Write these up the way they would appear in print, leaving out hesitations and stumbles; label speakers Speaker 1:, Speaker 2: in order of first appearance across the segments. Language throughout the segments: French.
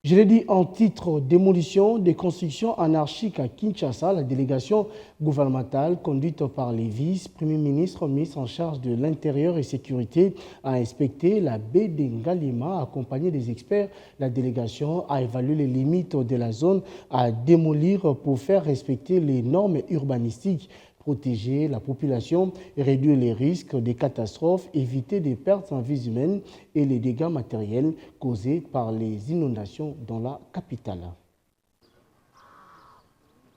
Speaker 1: Je l'ai dit en titre, démolition des constructions anarchiques à Kinshasa. La délégation gouvernementale conduite par les vice-premiers ministres mis en charge de l'intérieur et sécurité a inspecté la baie d'Engalima. Accompagnée des experts, la délégation a évalué les limites de la zone à démolir pour faire respecter les normes urbanistiques, protéger la population, réduire les risques des catastrophes, éviter des pertes en vies humaines et les dégâts matériels causés par les inondations dans la capitale.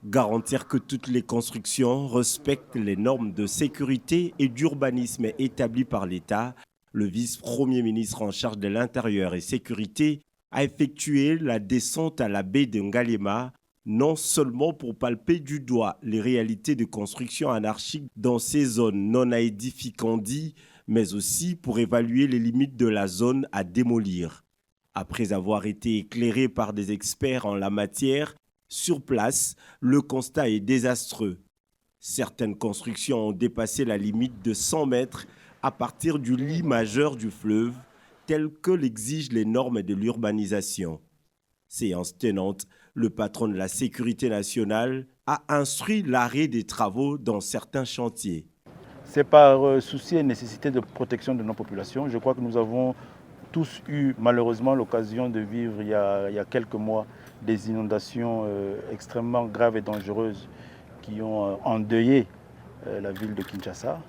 Speaker 2: Garantir que toutes les constructions respectent les normes de sécurité et d'urbanisme établies par l'État, le vice-premier ministre en charge de l'Intérieur et sécurité a effectué la descente à la baie de Ngalema, non seulement pour palper du doigt les réalités de construction anarchique dans ces zones non aedificantes, mais aussi pour évaluer les limites de la zone à démolir. Après avoir été éclairé par des experts en la matière, sur place, le constat est désastreux. Certaines constructions ont dépassé la limite de 100 mètres à partir du lit majeur du fleuve, tel que l'exigent les normes de l'urbanisation. Séance tenante, le patron de la sécurité nationale a instruit l'arrêt des travaux dans certains chantiers.
Speaker 3: C'est par souci et nécessité de protection de nos populations. Je crois que nous avons tous eu malheureusement l'occasion de vivre il y a quelques mois des inondations extrêmement graves et dangereuses qui ont endeuillé la ville de Kinshasa.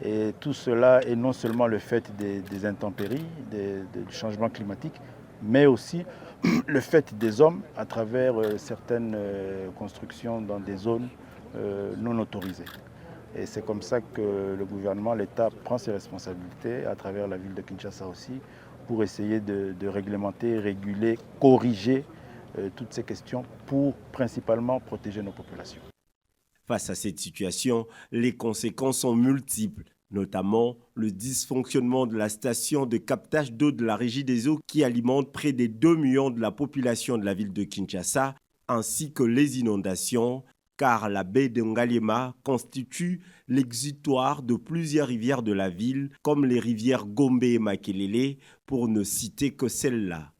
Speaker 3: Et tout cela est non seulement le fait des intempéries, du changement climatique, mais aussi le fait des hommes à travers certaines constructions dans des zones non autorisées. Et c'est comme ça que le gouvernement, l'État prend ses responsabilités à travers la ville de Kinshasa aussi pour essayer de réglementer, réguler, corriger toutes ces questions pour principalement protéger nos populations.
Speaker 2: Face à cette situation, les conséquences sont multiples, notamment le dysfonctionnement de la station de captage d'eau de la Régie des eaux qui alimente près des 2 millions de la population de la ville de Kinshasa, ainsi que les inondations, car la baie de Ngalema constitue l'exutoire de plusieurs rivières de la ville, comme les rivières Gombe et Makelele, pour ne citer que celle-là.